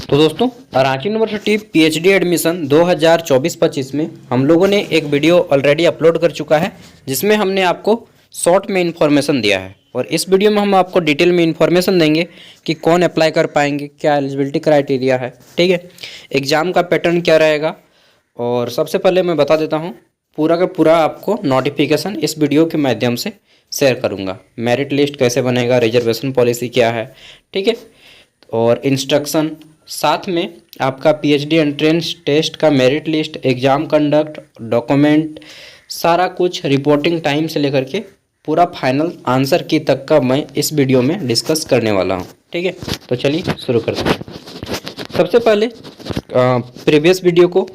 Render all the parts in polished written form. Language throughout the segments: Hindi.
तो दोस्तों, रांची यूनिवर्सिटी पीएचडी एडमिशन 2024-25 में हम लोगों ने एक वीडियो ऑलरेडी अपलोड कर चुका है, जिसमें हमने आपको शॉर्ट में इन्फॉर्मेशन दिया है। और इस वीडियो में हम आपको डिटेल में इन्फॉर्मेशन देंगे कि कौन अप्लाई कर पाएंगे, क्या एलिजिबिलिटी क्राइटेरिया है, ठीक है, एग्ज़ाम का पैटर्न क्या रहेगा। और सबसे पहले मैं बता देता हूँ, पूरा का पूरा आपको नोटिफिकेशन इस वीडियो के माध्यम से शेयर करूँगा। मेरिट लिस्ट कैसे बनेगा, रिजर्वेशन पॉलिसी क्या है, ठीक है, और इंस्ट्रक्शन, साथ में आपका पीएचडी एंट्रेंस टेस्ट का merit list, exam conduct, document, सारा कुछ रिपोर्टिंग टाइम से लेकर के पूरा फाइनल आंसर की तक का मैं इस वीडियो में डिस्कस करने वाला हूँ, ठीक है। तो चलिए शुरू करते हैं। सबसे पहले प्रीवियस वीडियो को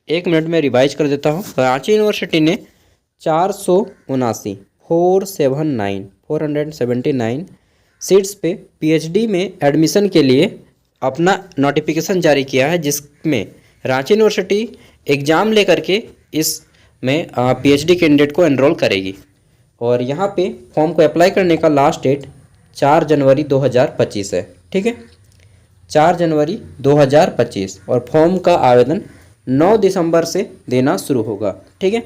1 मिनट में रिवाइज कर देता हूँ। रांची यूनिवर्सिटी ने 479 सीट्स पे पीएचडी में एडमिशन के लिए अपना नोटिफिकेशन जारी किया है, जिसमें रांची यूनिवर्सिटी एग्ज़ाम लेकर के इसमें पीएचडी कैंडिडेट को एनरोल करेगी। और यहाँ पे फॉर्म को अप्लाई करने का लास्ट डेट 4 जनवरी 2025 है, ठीक है, 4 जनवरी 2025। और फॉर्म का आवेदन 9 दिसंबर से देना शुरू होगा, ठीक है।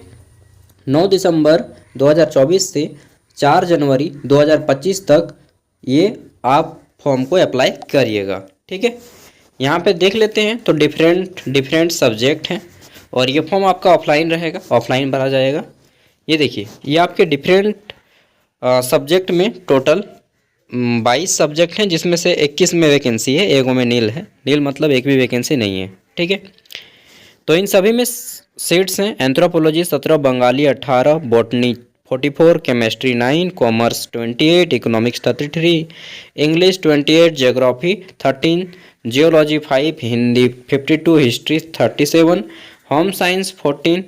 9 दिसंबर 2024 से 4 जनवरी 2025 तक ये आप फॉर्म को अप्लाई करिएगा, ठीक है। यहाँ पे देख लेते हैं तो डिफरेंट सब्जेक्ट हैं, और ये फॉर्म आपका ऑफलाइन रहेगा, ऑफलाइन भरा जाएगा। ये देखिए, ये आपके डिफरेंट सब्जेक्ट में टोटल 22 सब्जेक्ट हैं, जिसमें से 21 में वैकेंसी है, एगो में नील है। नील मतलब एक भी वैकेंसी नहीं है, ठीक है। तो इन सभी में सीट्स हैं: anthropology 17, Bengali 18, botany 44, chemistry 9, commerce 28, economics 33, English 28, geography 13, geology 5, Hindi 52, history 37, home science 14,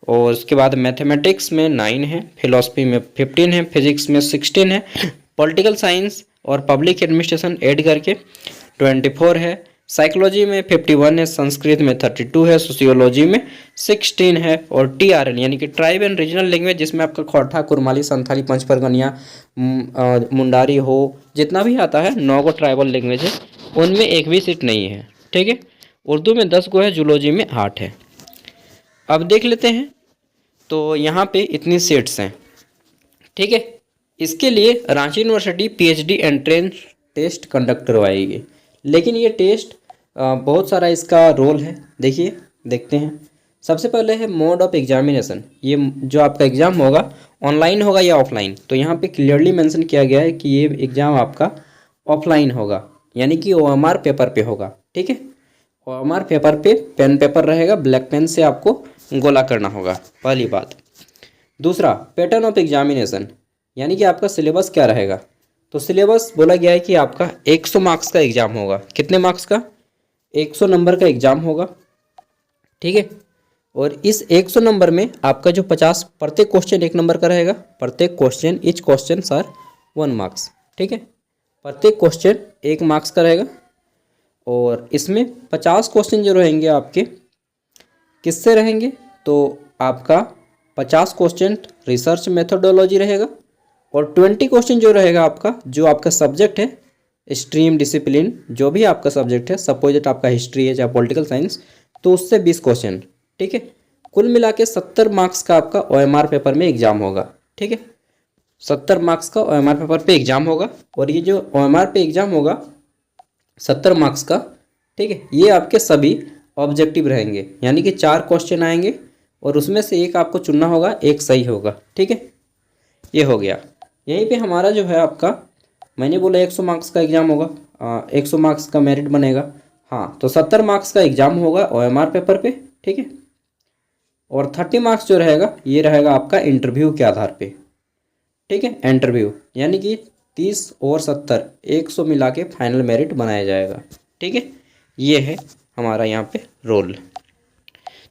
और उसके बाद मैथमेटिक्स में 9 है, फिलॉसफी में 15 है, फिजिक्स में 16 है, पॉलिटिकल साइंस और पब्लिक एडमिनिस्ट्रेशन ऐड करके 24 है, साइकोलॉजी में 51 है, संस्कृत में 32 है, सोशियोलॉजी में 16 है, और टीआरएल यानी कि ट्राइब एंड रीजनल लैंग्वेज, जिसमें आपका खोरठा, कुरमाली, संथाली, पंचपरगनिया, मुंडारी हो, जितना भी आता है 9 गो ट्राइबल लैंग्वेज है, उनमें एक भी सीट नहीं है, ठीक है। उर्दू में 10 गो है, जूलॉजी में 8 है। अब देख लेते हैं, तो यहाँ पे इतनी सीट्स हैं, ठीक है। इसके लिए Ranchi university PhD entrance test conduct करवाएगी, लेकिन ये टेस्ट बहुत सारा इसका रोल है। देखिए, देखते हैं। सबसे पहले है मोड ऑफ एग्जामिनेशन। ये जो आपका एग्ज़ाम होगा ऑनलाइन होगा या ऑफलाइन, तो यहाँ पे क्लियरली मेंशन किया गया है कि ये एग्ज़ाम आपका ऑफलाइन होगा, यानी कि ओएमआर पेपर पे होगा, ठीक है। ओएमआर पेपर पे पेन पेपर रहेगा, ब्लैक पेन से आपको गोला करना होगा, पहली बात। दूसरा, पैटर्न ऑफ एग्जामिनेशन, यानी कि आपका सिलेबस क्या रहेगा। तो सिलेबस बोला गया है कि आपका 100 मार्क्स का एग्ज़ाम होगा। कितने मार्क्स का? 100 नंबर का एग्ज़ाम होगा, ठीक है। और इस 100 नंबर में आपका जो 50 प्रत्येक क्वेश्चन 1 नंबर का रहेगा, प्रत्येक question, each question are 1 marks, ठीक है। प्रत्येक क्वेश्चन 1 मार्क्स का रहेगा। और इसमें 50 क्वेश्चन जो रहेंगे आपके किससे रहेंगे, तो आपका 50 क्वेश्चन रिसर्च मेथोडोलॉजी रहेगा, और 20 क्वेश्चन जो रहेगा आपका, जो आपका सब्जेक्ट है, स्ट्रीम, डिसिप्लिन, जो भी आपका सब्जेक्ट है, सपोज दैट आपका हिस्ट्री है या पॉलिटिकल साइंस, तो उससे 20 क्वेश्चन, ठीक है। कुल मिला के 70 मार्क्स का आपका ओएमआर पेपर में एग्जाम होगा, ठीक है। 70 मार्क्स का ओएमआर पेपर पे एग्जाम होगा। और ये जो ओएमआर पे एग्जाम होगा 70 मार्क्स का, ठीक है, ये आपके सभी ऑब्जेक्टिव रहेंगे, यानी कि 4 क्वेश्चन आएंगे और उसमें से एक आपको चुनना होगा, एक सही होगा, ठीक है। ये हो गया। यहीं पे हमारा जो है आपका, मैंने बोला 100 मार्क्स का एग्ज़ाम होगा, 100 मार्क्स का मेरिट बनेगा, हाँ, तो 70 मार्क्स का एग्ज़ाम होगा ओएमआर पेपर पे, ठीक है। और 30 मार्क्स जो रहेगा, ये रहेगा आपका इंटरव्यू के आधार पे, ठीक है। इंटरव्यू यानी कि 30 और 70 100 मिला के फाइनल मेरिट बनाया जाएगा, ठीक है। ये है हमारा यहाँ पे रोल।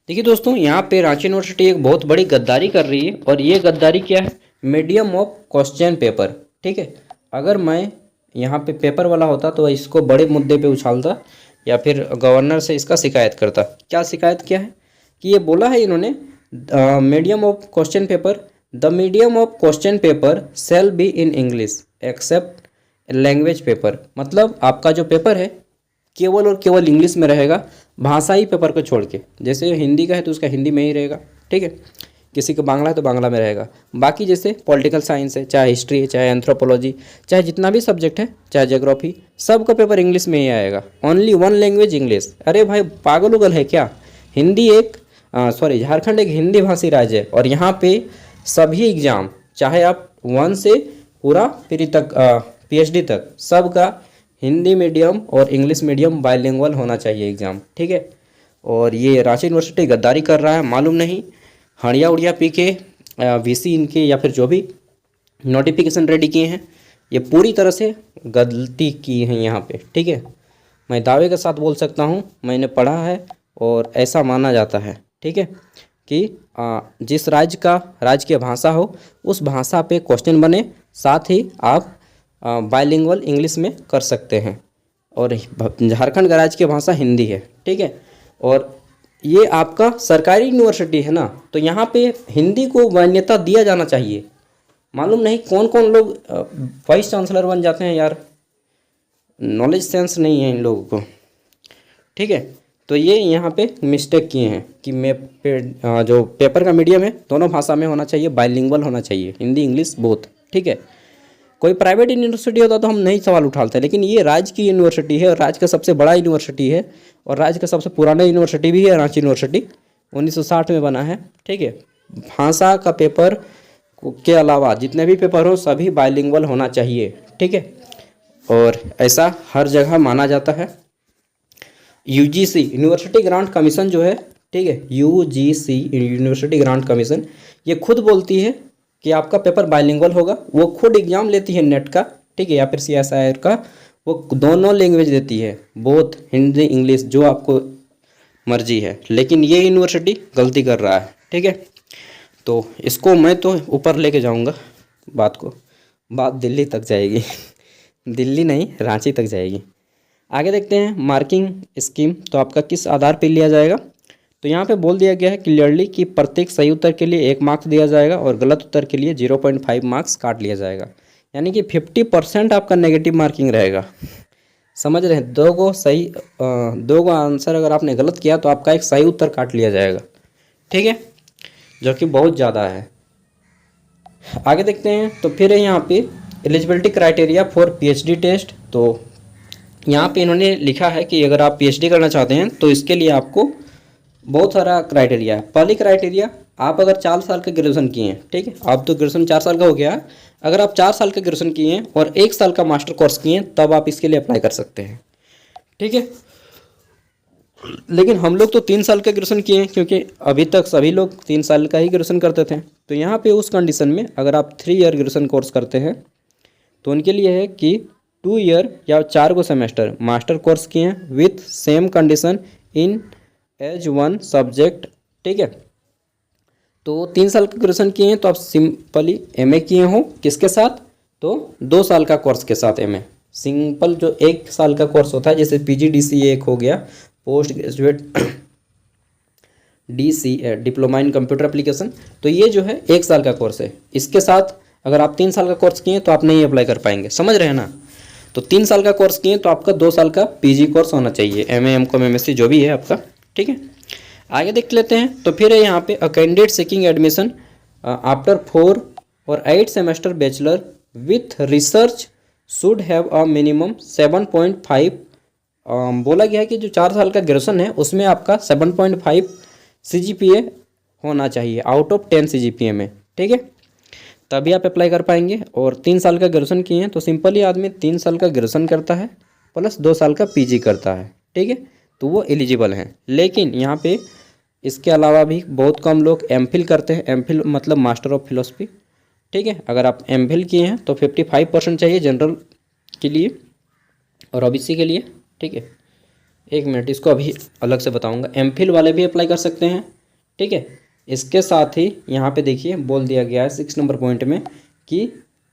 देखिए दोस्तों, यहाँ पे रांची यूनिवर्सिटी एक बहुत बड़ी गद्दारी कर रही है, और ये गद्दारी क्या है, मीडियम ऑफ क्वेश्चन पेपर, ठीक है। अगर मैं यहाँ पे पेपर वाला होता तो इसको बड़े मुद्दे पे उछालता, या फिर गवर्नर से इसका शिकायत करता। क्या शिकायत क्या है कि ये बोला है इन्होंने, medium of question paper, the medium of question paper shall be in English except language paper. मतलब आपका जो पेपर है केवल और केवल इंग्लिश में रहेगा, भाषाई पेपर को छोड़ के। जैसे हिंदी का है तो उसका हिंदी में ही रहेगा, ठीक है। किसी का बांग्ला है तो बांग्ला में रहेगा। बाकी जैसे पॉलिटिकल साइंस है, चाहे हिस्ट्री है, चाहे एंथ्रोपोलॉजी, चाहे जितना भी सब्जेक्ट है, चाहे ज्योग्राफी, सबका पेपर इंग्लिश में ही आएगा। Only one language English. अरे भाई पागल उगल है क्या? हिंदी एक झारखंड एक हिंदी भाषी राज्य है और यहाँ पे सभी एग्ज़ाम, चाहे आप 1 से पूरा प्री तक PhD तक, सबका हिंदी मीडियम और इंग्लिश मीडियम बाइलिंगुअल होना चाहिए एग्ज़ाम, ठीक है। और ये रांची यूनिवर्सिटी गद्दारी कर रहा है, मालूम नहीं हड़िया उड़िया पी के VC इनके या फिर जो भी नोटिफिकेशन रेडी किए हैं, ये पूरी तरह से गलती की है यहाँ पे, ठीक है। मैं दावे के साथ बोल सकता हूँ, मैंने पढ़ा है और ऐसा माना जाता है, ठीक है, कि जिस राज्य की भाषा हो उस भाषा पे क्वेश्चन बने, साथ ही आप बाइलिंगुअल इंग्लिश में कर सकते हैं। और झारखंड का राज्य की भाषा हिंदी है, ठीक है। और ये आपका सरकारी यूनिवर्सिटी है ना, तो यहाँ पे हिंदी को मान्यता दिया जाना चाहिए। मालूम नहीं कौन कौन लोग वाइस चांसलर बन जाते हैं यार, नॉलेज सेंस नहीं है इन लोगों को, ठीक है। तो ये यहाँ पे मिस्टेक किए हैं कि जो पेपर का मीडियम है दोनों भाषा में होना चाहिए, बाइलिंगुअल होना चाहिए, हिंदी इंग्लिश बोथ, ठीक है। कोई प्राइवेट यूनिवर्सिटी होता तो हम नहीं सवाल उठाते, लेकिन ये राज्य की यूनिवर्सिटी है और राज्य का सबसे बड़ा यूनिवर्सिटी है और राज्य का सबसे पुराना यूनिवर्सिटी भी है। रांची यूनिवर्सिटी 1960 में बना है, ठीक है। भाषा का पेपर के अलावा जितने भी पेपर हो सभी बाइलिंगुअल होना चाहिए, ठीक है। और ऐसा हर जगह माना जाता है। UGC यूनिवर्सिटी ग्रांट कमीशन जो है, ठीक है, UGC यूनिवर्सिटी ग्रांट कमीशन, ये खुद बोलती है कि आपका पेपर बाइलिंगुअल होगा। वो खुद एग्जाम लेती है नेट का, ठीक है, या फिर CSIR का, वो दोनों लैंग्वेज देती है, बोथ हिंदी इंग्लिश, जो आपको मर्जी है। लेकिन ये यूनिवर्सिटी गलती कर रहा है, ठीक है। तो इसको मैं तो ऊपर लेके जाऊंगा बात दिल्ली तक जाएगी दिल्ली नहीं, रांची तक जाएगी। आगे देखते हैं मार्किंग स्कीम, तो आपका किस आधार पर लिया जाएगा। तो यहाँ पे बोल दिया गया है क्लियरली कि प्रत्येक सही उत्तर के लिए 1 मार्क्स दिया जाएगा और गलत उत्तर के लिए 0.5 मार्क्स काट लिया जाएगा। यानी कि 50% आपका नेगेटिव मार्किंग रहेगा। समझ रहे हैं? दो गो आंसर अगर आपने गलत किया तो आपका एक सही उत्तर काट लिया जाएगा, ठीक है, जो कि बहुत ज़्यादा है। आगे देखते हैं, तो फिर यहाँ पे eligibility criteria for PhD test. तो यहाँ पे इन्होंने लिखा है कि अगर आप PhD करना चाहते हैं तो इसके लिए आपको बहुत सारा क्राइटेरिया है। पहली क्राइटेरिया, आप अगर 4 साल का ग्रेजुएशन किए हैं, ठीक है, आप तो ग्रेजुएशन 4 साल का हो गया, अगर आप 4 साल का ग्रेजुएशन किए हैं और 1 साल का मास्टर कोर्स किए हैं तब आप इसके लिए अप्लाई कर सकते हैं, ठीक है। लेकिन हम लोग तो 3 साल का ग्रेजुएशन किए हैं, क्योंकि अभी तक सभी लोग 3 साल का ही ग्रेजुएशन करते थे। तो यहाँ पे उस कंडीशन में अगर आप 3 ईयर ग्रेजुएशन कोर्स करते हैं तो उनके लिए है कि 2 ईयर या 4 को सेमेस्टर मास्टर कोर्स किए हैं with same condition in as 1 subject, ठीक है। तो 3 साल का ग्रेजुएशन किए हैं तो आप सिंपली MA किए हो, किसके साथ, तो 2 साल का कोर्स के साथ MA। सिंपल जो 1 साल का कोर्स होता है, जैसे PGDCA एक हो गया, post graduate DCA diploma in computer application, तो ये जो है 1 साल का कोर्स है। इसके साथ अगर आप 3 साल का कोर्स किए तो आप नहीं अप्लाई कर पाएंगे, समझ रहे हैं ना। तो 3 साल का कोर्स किए तो आपका 2 साल का PG कोर्स होना चाहिए, MA MCOM MSc जो भी है आपका, ठीक है। आगे देख लेते हैं, तो फिर है यहाँ पे a candidate seeking admission after 4 और 8 semester bachelor with research should have a minimum 7.5। बोला गया है कि जो 4 साल का ग्रेजुएशन है उसमें आपका 7.5 CGPA होना चाहिए आउट ऑफ 10 CGPA में, ठीक है, तभी आप अप्लाई कर पाएंगे। और 3 साल का ग्रेजुएशन किए हैं तो सिंपली आदमी 3 साल का ग्रेजुएशन करता है प्लस 2 साल का PG करता है, ठीक है, तो वो एलिजिबल हैं। लेकिन यहाँ पे इसके अलावा भी बहुत कम लोग MPhil करते हैं। MPhil मतलब मास्टर ऑफ फिलोसफी, ठीक है। अगर आप MPhil किए हैं तो 55% चाहिए जनरल के लिए और OBC के लिए, ठीक है। 1 मिनट, इसको अभी अलग से बताऊंगा। MPhil वाले भी अप्लाई कर सकते हैं, ठीक है। इसके साथ ही यहाँ पे देखिए बोल दिया गया है 6 नंबर पॉइंट में कि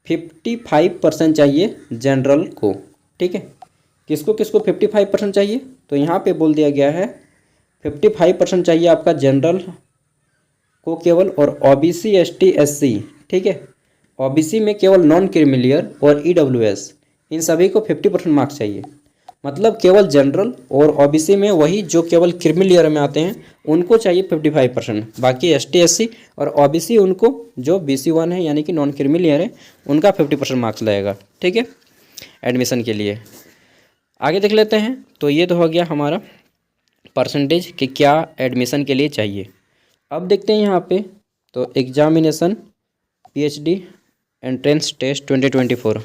55% चाहिए जनरल को, ठीक है। किसको 55% चाहिए, तो यहाँ पे बोल दिया गया है 55% चाहिए आपका जनरल को केवल, और OBC ST SC, ठीक है, OBC में केवल नॉन क्रीमिलियर और EWS, इन सभी को 50% मार्क्स चाहिए। मतलब केवल जनरल और ओबीसी में वही जो केवल क्रीमी लेयर में आते हैं उनको चाहिए 55%, बाकी एसटी एससी और ओबीसी उनको जो BC1 है यानी कि नॉन क्रीमी लेयर है उनका 50% मार्क्स लगेगा। ठीक है, एडमिशन के लिए। आगे देख लेते हैं। तो ये तो हो गया हमारा परसेंटेज कि क्या एडमिशन के लिए चाहिए। अब देखते हैं यहाँ पे तो एग्जामिनेशन PhD एंट्रेंस टेस्ट 2024।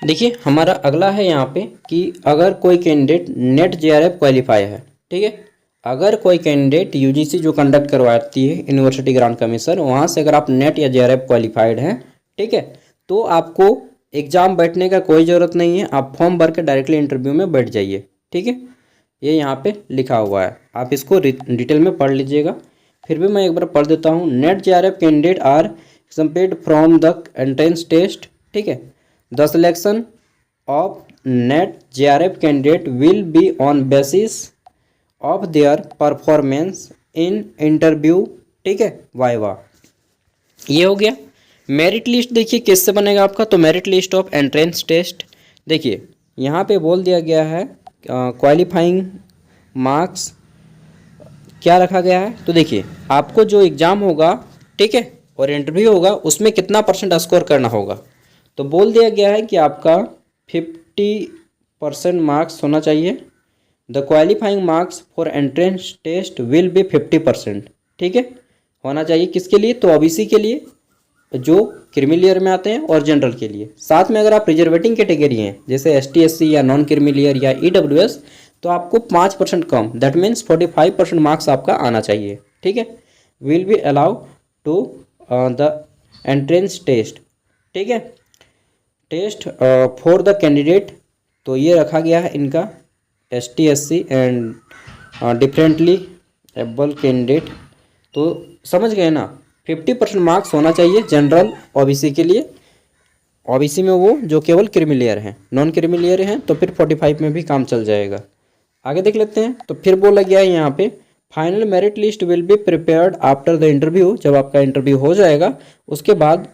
देखिए हमारा अगला है यहाँ पे कि अगर कोई कैंडिडेट नेट JRF क्वालिफाई है, ठीक है, अगर कोई कैंडिडेट UGC जो कंडक्ट करवाती है यूनिवर्सिटी ग्रांट कमीशन, वहाँ से अगर आप नेट या JRF क्वालिफाइड हैं, ठीक है, तो आपको एग्ज़ाम बैठने का कोई ज़रूरत नहीं है, आप फॉर्म भर के डायरेक्टली इंटरव्यू में बैठ जाइए। ठीक है, ये यहाँ पे लिखा हुआ है, आप इसको डिटेल में पढ़ लीजिएगा। फिर भी मैं एक बार पढ़ देता हूँ। NET JRF candidate are exempted from the entrance test. ठीक है, the selection of NET JRF candidate will be on basis of their performance in interview. ठीक है, वाइवा। ये हो गया। मेरिट लिस्ट देखिए किससे बनेगा आपका, तो merit list of entrance test. देखिए यहाँ पे बोल दिया गया है क्वालिफाइंग मार्क्स क्या रखा गया है। तो देखिए आपको जो एग्ज़ाम होगा, ठीक है, और इंटरव्यू होगा उसमें कितना % स्कोर करना होगा। तो बोल दिया गया है कि आपका 50% मार्क्स होना चाहिए। The qualifying marks for entrance test will be 50%। ठीक है, होना चाहिए किसके लिए, तो ओबीसी के लिए जो क्रीमी लेयर में आते हैं और जनरल के लिए। साथ में अगर आप रिजर्वेटिंग कैटेगरी हैं जैसे एसटी एससी या नॉन क्रीमी लेयर या ईडब्ल्यूएस, तो आपको 5% कम, दैट मीन्स 45% मार्क्स आपका आना चाहिए। ठीक है, will be allow to the entrance test. ठीक है, टेस्ट फॉर द कैंडिडेट, तो ये रखा गया है इनका ST SC and differently able candidate. तो समझ गए ना, 50% मार्क्स होना चाहिए जनरल ओबीसी के लिए। ओबीसी में वो जो केवल क्रीमी लेयर हैं, नॉन क्रीमी लेयर हैं तो फिर 45 में भी काम चल जाएगा। आगे देख लेते हैं। तो फिर बोला गया है यहाँ पे final merit list will be prepared after the interview. जब आपका इंटरव्यू हो जाएगा उसके बाद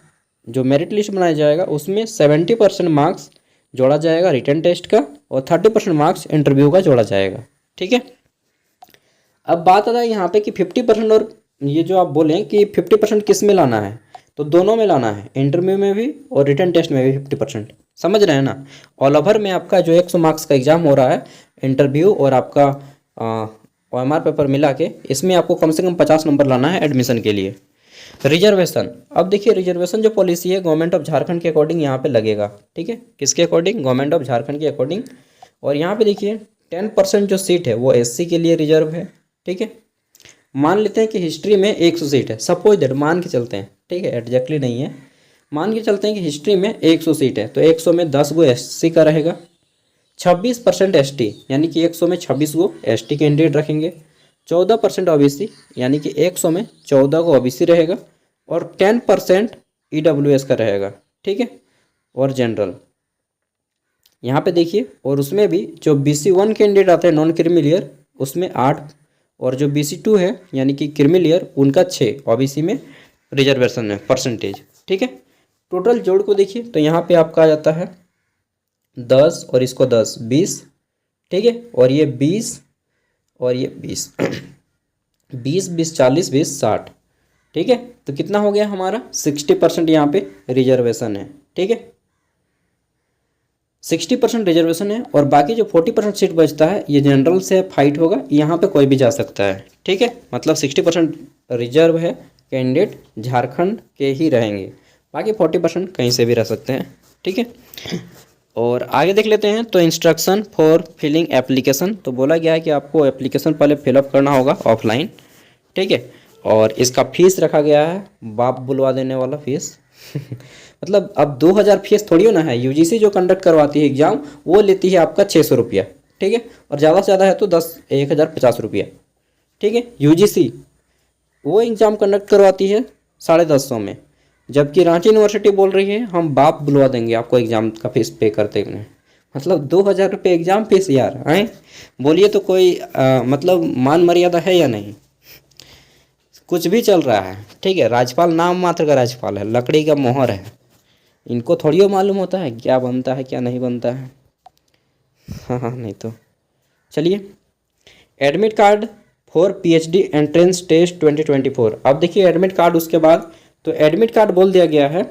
जो मेरिट लिस्ट बनाया जाएगा उसमें 70% मार्क्स जोड़ा जाएगा रिटन टेस्ट का और 30% मार्क्स इंटरव्यू का जोड़ा जाएगा। ठीक है, अब बात आता है यहाँ पे कि 50% और ये जो आप बोलें कि 50% किस में लाना है, तो दोनों में लाना है, इंटरव्यू में भी और रिटन टेस्ट में भी 50%। समझ रहे हैं ना। ऑल ओवर में आपका जो 100 मार्क्स का एग्जाम हो रहा है, इंटरव्यू और आपका OMR पेपर मिला के, इसमें आपको कम से कम 50 नंबर लाना है एडमिशन के लिए। रिजर्वेशन, अब देखिए रिजर्वेशन जो पॉलिसी है गवर्नमेंट ऑफ झारखंड के अकॉर्डिंग यहाँ पे लगेगा। ठीक है, किसके अकॉर्डिंग, गवर्नमेंट ऑफ झारखंड के अकॉर्डिंग। और यहाँ पे देखिए 10% जो सीट है वो SC के लिए रिजर्व है। ठीक है, मान लेते हैं कि हिस्ट्री में 100 सीट है, सपोज दैट, मान के चलते हैं, ठीक है, एग्जैक्टली नहीं है, मान के चलते हैं कि हिस्ट्री में 100 सीट है, तो 100 में 10 गो SC का रहेगा, 26% ST यानी कि 100 में 26 गो ST कैंडिडेट रखेंगे, 14% OBC यानी कि 100 में 14 गो OBC रहेगा और 10% EWS का रहेगा। ठीक है, और जनरल यहाँ पे देखिए, और उसमें भी जो BC1 कैंडिडेट आते हैं नॉन क्रीमी लेयर उसमें 8 और जो BC2 है यानी कि क्रीमी लेयर उनका 6 OBC में रिजर्वेशन में परसेंटेज। ठीक है, टोटल जोड़ को देखिए तो यहाँ पे आपका आ जाता है 10 और इसको 10 20। ठीक है, और ये 20 और ये 20 20 20 40 20 60। ठीक है, तो कितना हो गया हमारा 60% यहाँ पे रिजर्वेशन है। ठीक है, 60% रिजर्वेशन है और बाकी जो 40% सीट बचता है ये जनरल से फाइट होगा, यहाँ पे कोई भी जा सकता है। ठीक है, मतलब 60% रिजर्व है, कैंडिडेट झारखंड के ही रहेंगे, बाकी 40% कहीं से भी रह सकते हैं। ठीक है, और आगे देख लेते हैं। तो इंस्ट्रक्शन फॉर फिलिंग एप्लीकेशन, तो बोला गया है कि आपको एप्लीकेशन पहले फिलअप करना होगा ऑफलाइन। ठीक है, और इसका फीस रखा गया है बाप बुलवा देने वाला फीस मतलब अब 2000 फीस थोड़ी होना है, UGC जो कंडक्ट करवाती है एग्ज़ाम वो लेती है आपका 600 रुपया। ठीक है, और ज़्यादा से ज़्यादा है तो 1050 रुपया। ठीक है, UGC वो एग्ज़ाम कंडक्ट करवाती है 150 में, जबकि रांची यूनिवर्सिटी बोल रही है हम बाप बुलवा देंगे आपको एग्ज़ाम का फीस पे करते हुए। मतलब 2000 रुपये एग्ज़ाम फीस यार, आए बोलिए तो कोई मतलब मान मर्यादा है या नहीं। कुछ भी चल रहा है। ठीक है, राज्यपाल नाम मात्र का राज्यपाल है, लकड़ी का मोहर है, इनको थोड़ी मालूम होता है क्या बनता है क्या नहीं बनता है। हाँ हाँ, नहीं तो चलिए, admit card for PhD entrance test 2024। अब देखिए एडमिट कार्ड, उसके बाद तो एडमिट कार्ड बोल दिया गया है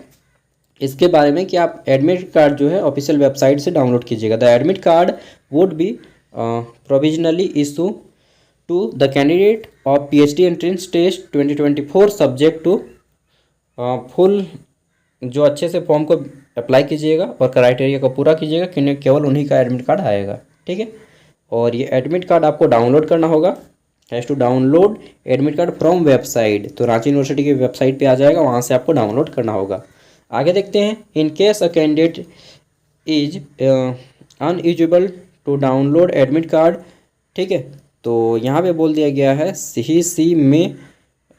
इसके बारे में कि आप एडमिट कार्ड जो है ऑफिशियल वेबसाइट से डाउनलोड कीजिएगा। The admit card would be provisionally issue to the candidate of PhD entrance test 2024 subject to full, जो अच्छे से फॉर्म को अप्लाई कीजिएगा और क्राइटेरिया को पूरा कीजिएगा कि केवल उन्हीं का एडमिट कार्ड आएगा। ठीक है, और ये एडमिट कार्ड आपको डाउनलोड करना होगा। Has to download admit card from website, तो रांची यूनिवर्सिटी की वेबसाइट पे आ जाएगा, वहाँ से आपको डाउनलोड करना होगा। आगे देखते हैं, in case a candidate is ineligible to download admit card. ठीक है, तो यहाँ पे बोल दिया गया है सी में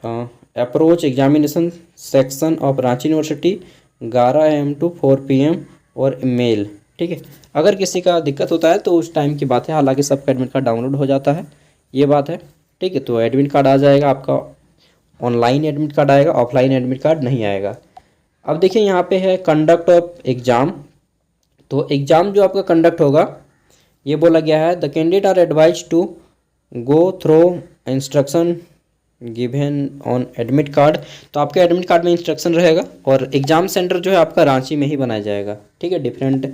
approach examination section of Ranchi university 11 AM to 4 PM और मेल। ठीक है, अगर किसी का दिक्कत होता है तो उस टाइम की बात है, हालांकि सबका एडमिट कार्ड डाउनलोड हो जाता है, ये बात है। ठीक है, तो एडमिट कार्ड आ जाएगा आपका, ऑनलाइन एडमिट कार्ड आएगा, ऑफलाइन एडमिट कार्ड नहीं आएगा। अब देखिए यहाँ पे है कंडक्ट ऑफ एग्ज़ाम, तो एग्ज़ाम जो आपका कंडक्ट होगा, ये बोला गया है the candidate are advise to go through instruction given on admit card. तो आपके एडमिट कार्ड में इंस्ट्रक्शन रहेगा और एग्ज़ाम सेंटर जो है आपका रांची में ही बनाया जाएगा। ठीक है, different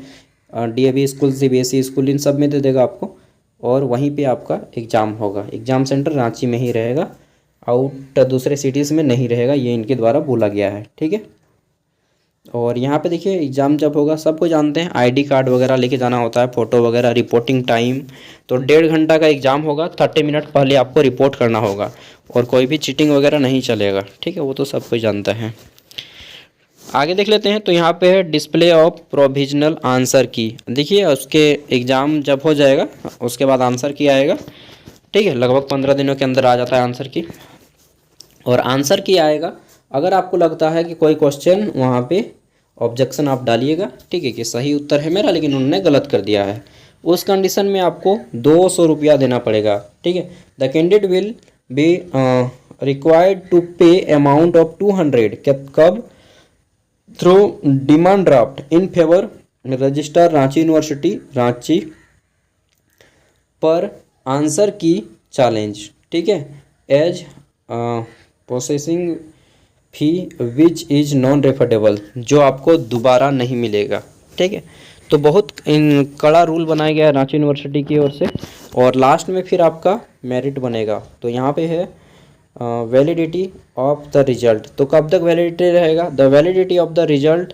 DAV school, CBSE school, इन सब में दे देगा आपको, और वहीं पे आपका एग्ज़ाम होगा। एग्ज़ाम सेंटर रांची में ही रहेगा, आउट दूसरे सिटीज़ में नहीं रहेगा, ये इनके द्वारा बोला गया है। ठीक है, और यहाँ पे देखिए एग्ज़ाम जब होगा, सबको जानते हैं ID कार्ड वगैरह लेके जाना होता है, फ़ोटो वगैरह, रिपोर्टिंग टाइम तो 1.5 घंटा का एग्ज़ाम होगा, 30 मिनट पहले आपको रिपोर्ट करना होगा और कोई भी चीटिंग वगैरह नहीं चलेगा। ठीक है, वो तो सब कोई जानता है। आगे देख लेते हैं, तो यहाँ पे है डिस्प्ले ऑफ प्रोविजनल आंसर की। देखिए उसके एग्ज़ाम जब हो जाएगा उसके बाद आंसर की आएगा। ठीक है, लगभग 15 दिनों के अंदर आ जाता है आंसर की, और आंसर की आएगा अगर आपको लगता है कि कोई क्वेश्चन वहाँ पे ऑब्जेक्शन आप डालिएगा। ठीक है, कि सही उत्तर है मेरा लेकिन उन्होंने गलत कर दिया है, उस कंडीशन में आपको 200 रुपया देना पड़ेगा। ठीक है, the candidate will be required to pay amount of 200 कब through demand draft in favour register Ranchi university Ranchi per answer key challenge. ठीक है, as processing fee which is non refundable, जो आपको दोबारा नहीं मिलेगा। ठीक है, तो बहुत कड़ा रूल बनाया गया है रांची यूनिवर्सिटी की ओर से, और लास्ट में फिर आपका मेरिट बनेगा। तो यहाँ पे है वैलिडिटी ऑफ द रिजल्ट, तो कब तक वैलिडिटी रहेगा? The validity of the result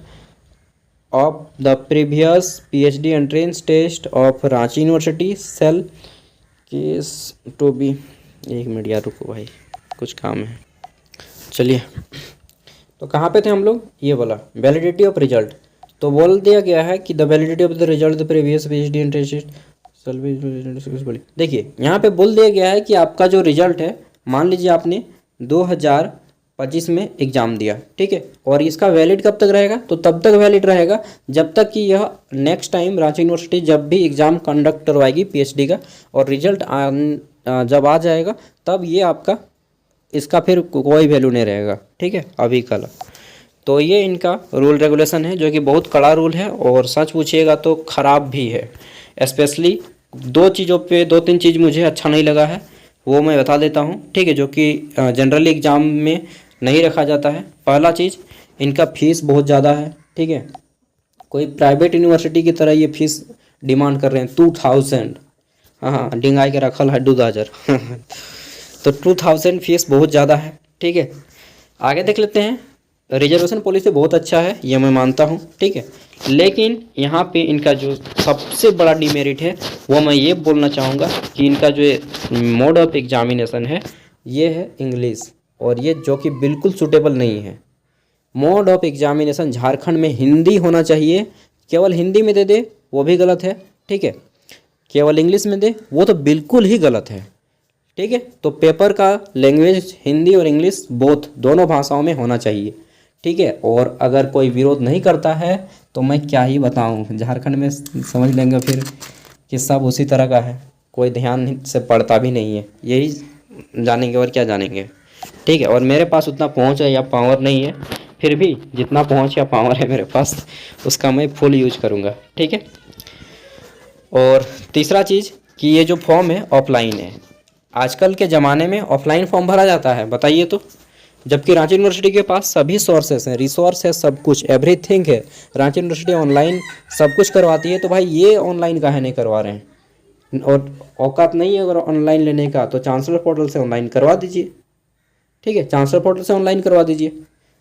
of the previous PhD entrance test of Ranchi university shall cease to be. एक मिनट यार रुको भाई, कुछ काम है। चलिए, तो कहाँ पे थे हम लोग? ये बोला वैलिडिटी ऑफ रिजल्ट, तो बोल दिया गया है कि the validity of the result the previous PhD entrance test. देखिए यहाँ पे बोल दिया गया है कि आपका जो रिजल्ट है, मान लीजिए आपने 2025 में एग्ज़ाम दिया। ठीक है, और इसका वैलिड कब तक रहेगा? तो तब तक वैलिड रहेगा जब तक कि यह नेक्स्ट टाइम रांची यूनिवर्सिटी जब भी एग्ज़ाम कंडक्ट करवाएगी PhD का, और रिजल्ट जब आ जाएगा तब ये आपका, इसका फिर कोई वैल्यू नहीं रहेगा। ठीक है, अभी कल। तो ये इनका रूल रेगुलेशन है जो कि बहुत कड़ा रूल है, और सच पूछिएगा तो ख़राब भी है। स्पेशली 2-3 चीज़ मुझे अच्छा नहीं लगा है, वो मैं बता देता हूँ। ठीक है, जो कि जनरली एग्ज़ाम में नहीं रखा जाता है। पहला चीज़, इनका फ़ीस बहुत ज़्यादा है। ठीक है, कोई प्राइवेट यूनिवर्सिटी की तरह ये फ़ीस डिमांड कर रहे हैं 2000। हाँ, डिंगाई के रखल है 2000 तो 2000 फीस बहुत ज़्यादा है। ठीक है, आगे देख लेते हैं। रिजर्वेशन पॉलिसी बहुत अच्छा है, ये मैं मानता हूँ। ठीक है, लेकिन यहाँ पे इनका जो सबसे बड़ा डिमेरिट है वो मैं ये बोलना चाहूँगा कि इनका जो मोड ऑफ एग्जामिनेशन है ये है इंग्लिश, और ये जो कि बिल्कुल सूटेबल नहीं है। मोड ऑफ एग्जामिनेशन झारखंड में हिंदी होना चाहिए, केवल हिंदी में दे दे वो भी गलत है। ठीक है, केवल इंग्लिश में दे वो तो बिल्कुल ही गलत है। ठीक है, तो पेपर का लैंग्वेज हिंदी और इंग्लिश दोनों भाषाओं में होना चाहिए। ठीक है, और अगर कोई विरोध नहीं करता है तो मैं क्या ही बताऊं, झारखंड में समझ लेंगे फिर कि सब उसी तरह का है, कोई ध्यान से पढ़ता भी नहीं है, यही जानेंगे और क्या जानेंगे। ठीक है, और मेरे पास उतना पहुंच है या पावर नहीं है, फिर भी जितना पहुंच या पावर है मेरे पास उसका मैं फुल यूज करूँगा। ठीक है, और तीसरा चीज़ कि ये जो फॉर्म है ऑफलाइन है। आजकल के ज़माने में ऑफलाइन फॉर्म भरा जाता है, बताइए तो। जबकि रांची यूनिवर्सिटी के पास सभी सोर्सेस हैं, रिसोर्स है, सब कुछ एवरीथिंग है। रांची यूनिवर्सिटी ऑनलाइन सब कुछ करवाती है, तो भाई ये ऑनलाइन काहे नहीं करवा रहे हैं? और औकात नहीं है अगर ऑनलाइन लेने का तो चांसलर पोर्टल से ऑनलाइन करवा दीजिए। ठीक है, चांसलर पोर्टल से ऑनलाइन करवा दीजिए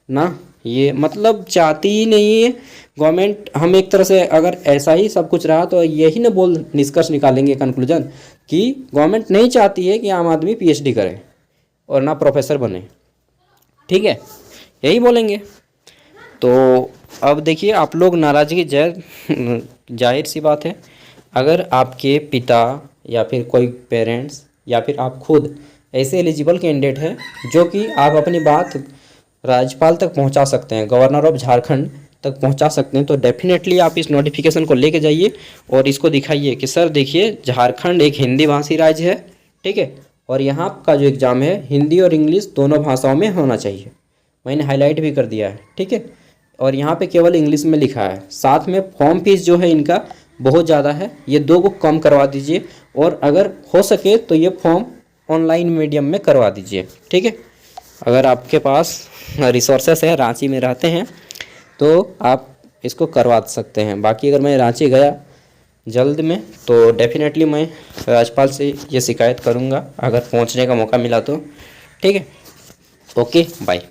ना। ये मतलब चाहती ही नहीं है गवर्नमेंट। हम एक तरह से अगर ऐसा ही सब कुछ रहा तो यही ना बोल निष्कर्ष निकालेंगे, कंक्लूजन, कि गवर्नमेंट नहीं चाहती है कि आम आदमी पीएचडी करे और ना प्रोफेसर बने। ठीक है, यही बोलेंगे। तो अब देखिए, आप लोग नाराज़गी जाहिर सी बात है। अगर आपके पिता या फिर कोई पेरेंट्स या फिर आप खुद ऐसे एलिजिबल कैंडिडेट हैं जो कि आप अपनी बात राज्यपाल तक पहुंचा सकते हैं, गवर्नर ऑफ झारखंड तक पहुंचा सकते हैं, तो डेफिनेटली आप इस नोटिफिकेशन को लेके जाइए और इसको दिखाइए कि सर देखिए, झारखंड एक हिंदी भाषी राज्य है। ठीक है, और यहाँ का जो एग्ज़ाम है हिंदी और इंग्लिश दोनों भाषाओं में होना चाहिए। मैंने हाईलाइट भी कर दिया है। ठीक है, और यहाँ पे केवल इंग्लिश में लिखा है। साथ में फॉर्म फीस जो है इनका बहुत ज़्यादा है, ये 2 को कम करवा दीजिए, और अगर हो सके तो ये फॉर्म ऑनलाइन मीडियम में करवा दीजिए। ठीक है, अगर आपके पास रिसोर्सेस है, रांची में रहते हैं, तो आप इसको करवा सकते हैं। बाकी अगर मैं रांची गया जल्द में तो डेफिनेटली मैं राज्यपाल से ये शिकायत करूँगा अगर पहुँचने का मौका मिला तो। ठीक है, ओके, बाय।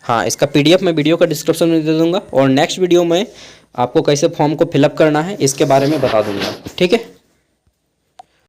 हाँ, इसका पीडीएफ मैं वीडियो का डिस्क्रिप्शन में दे दूँगा, और नेक्स्ट वीडियो में आपको कैसे फॉर्म को फिलअप करना है इसके बारे में बता दूँगा। ठीक है।